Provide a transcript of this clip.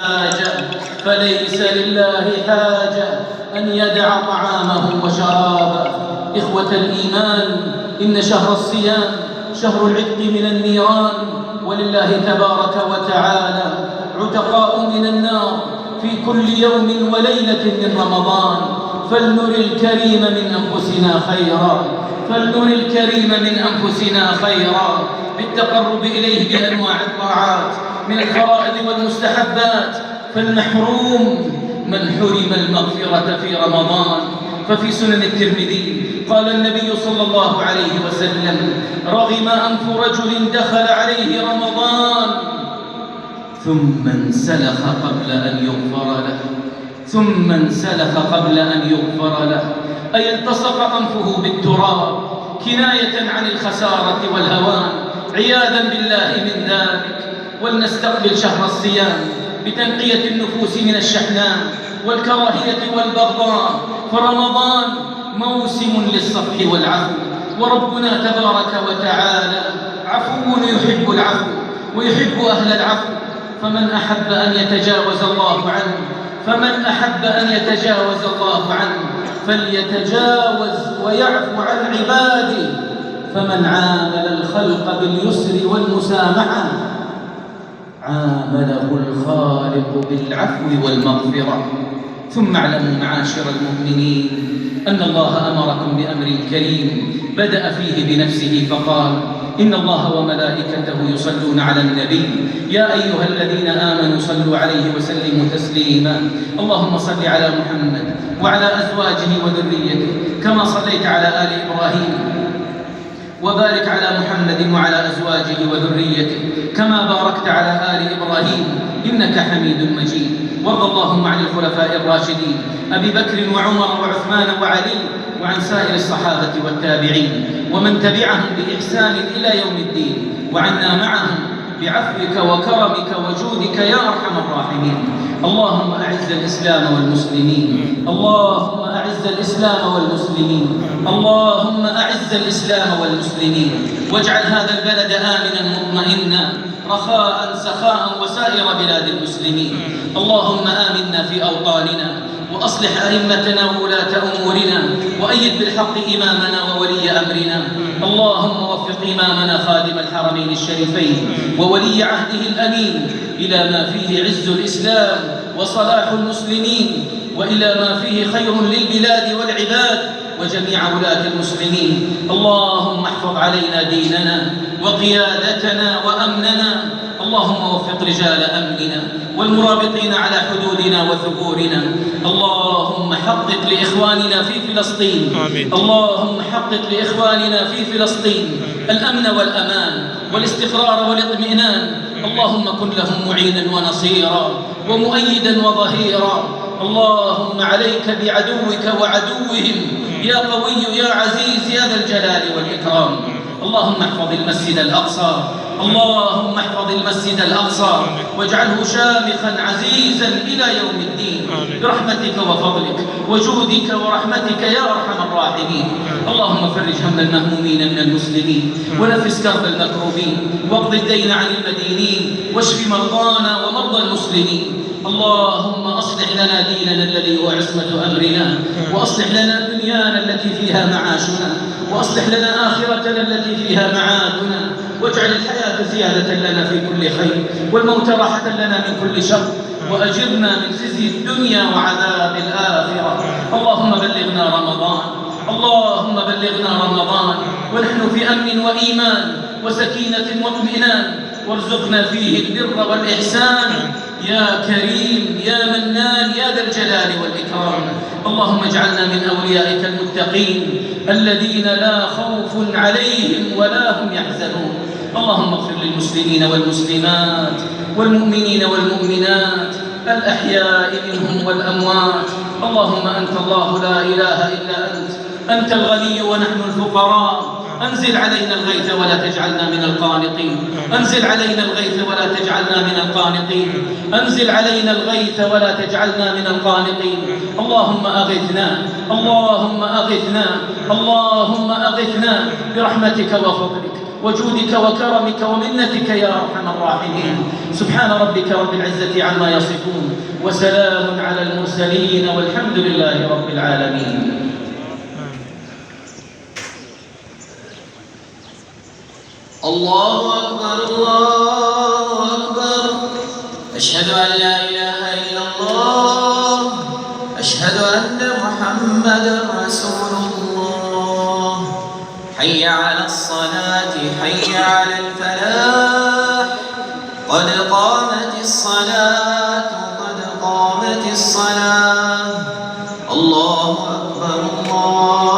حاجة فليس لله حاجة أن يدع طعامه وشرابه. إخوة الإيمان، إن شهر الصيام شهر العتق من النيران، ولله تبارك وتعالى عتقاء من النار في كل يوم وليلة من رمضان. فلنر الكريم من أنفسنا خيرا، فلنر الكريم من أنفسنا خيرا بالتقرب إليه بأنواع الطاعات من الفرائض والمستحبات. فالمحروم من حرم المغفرة في رمضان. ففي سنن الترمذي قال النبي صلى الله عليه وسلم: رغم أنف رجل دخل عليه رمضان ثم انسلخ قبل أن يغفر له، ثم انسلخ قبل أن يغفر له، أي التصق أنفه بالتراب كناية عن الخسارة والهوان، عياذا بالله من ذلك. ولنستقبل شهر الصيام بتنقية النفوس من الشحناء والكراهية والبغضاء، فرمضان موسم للصفح والعفو، وربنا تبارك وتعالى عفو يحب العفو ويحب أهل العفو. فمن أحب أن يتجاوز الله عنه، فمن أحب أن يتجاوز الله عنه فليتجاوز ويعفو عن عباده. فمن عامل الخلق باليسر والمسامحة عامله الخالق بالعفو والمغفرة. ثم اعلموا معاشر المؤمنين أن الله أمركم بأمر كريم بدأ فيه بنفسه فقال: إن الله وملائكته يصلون على النبي يا أيها الذين آمنوا صلوا عليه وسلموا تسليما. اللهم صل على محمد وعلى أزواجه وذريته كما صليت على آل إبراهيم، وبارك على محمد وعلى أزواجه وذريته كما باركت على آل إبراهيم إنك حميد مجيد. وارض اللهم عن الخلفاء الراشدين أبي بكر وعمر وعثمان وعلي، وعن سائر الصحابة والتابعين ومن تبعهم بإحسان إلى يوم الدين، وعنا معهم بعفوك وكرمك وجودك يا أرحم الراحمين. اللهم أعز الإسلام والمسلمين، اللهم أعز الإسلام والمسلمين، اللهم أعز الإسلام والمسلمين، واجعل هذا البلد آمنا مطمئنا رخاء سخاء وسائر بلاد المسلمين. اللهم آمنا في أوطاننا، وأصلح أئمتنا وولاة أمورنا، وأيد بالحق إمامنا وولي أمرنا. اللهم وفق إمامنا خادم الحرمين الشريفين وولي عهده الأمين إلى ما فيه عز الإسلام وصلاح المسلمين، وإلى ما فيه خير للبلاد والعباد وجميع ولاة المسلمين. اللهم احفظ علينا ديننا وقيادتنا وأمننا. اللهم وفق رجال أمننا والمرابطين على حدودنا وثغورنا. اللهم حقق لإخواننا في فلسطين، آمين. اللهم حقق لإخواننا في فلسطين الأمن والأمان والاستقرار والاطمئنان. اللهم كن لهم معينا ونصيرا ومؤيدا وظهيرا. اللهم عليك بعدوك وعدوهم يا قوي يا عزيز يا ذا الجلال والإكرام. اللهم احفظ المسجد الأقصى، اللهم احفظ المسجد الأقصى واجعله شامخا عزيزا إلى يوم الدين برحمتك وفضلك وجودك ورحمتك يا أرحم الراحمين. اللهم فرج هم المهمومين من المسلمين، ونفس كرب المكروبين، واقض الدين عن المدينين، واشف مرضانا ومرضى المسلمين. اللهم أصلح لنا ديننا الذي هو عصمة أمرنا، وأصلح لنا دنيانا التي فيها معاشنا، وأصلح لنا آخرتنا التي فيها معادنا، واجعل الحياة زيادة لنا في كل خير، والموت راحة لنا من كل شر، وأجرنا من خزي الدنيا وعذاب الآخرة. اللهم بلغنا رمضان، اللهم بلغنا رمضان ونحن في أمن وإيمان وسكينة واطمئنان، وارزقنا فيه البر والإحسان يا كريم يا منان يا ذا الجلال والإكرام. اللهم اجعلنا من أوليائك المتقين الذين لا خوف عليهم ولا هم يحزنون. اللهم اغفر للمسلمين والمسلمات والمؤمنين والمؤمنات الأحياء منهم والأموات. اللهم أنت الله لا إله إلا أنت، أنت الغني ونحن الفقراء، أنزل علينا الغيث ولا تجعلنا من القانطين، أنزل علينا الغيث ولا تجعلنا من القانطين، أنزل علينا الغيث ولا تجعلنا من القانطين. اللهم أغثنا، اللهم أغثنا، اللهم أغثنا برحمتك وفضلك وجودك وكرمك ومنتك يا أرحم الراحمين. سبحان ربك رب العزة عما يصفون، وسلام على المرسلين، والحمد لله رب العالمين. الله أكبر الله أكبر، أشهد أن لا إله إلا الله، أشهد أن محمدا رسول الله. حي على الصلاة حي على الفلاح، قد قامت الصلاة قد قامت الصلاة. الله أكبر الله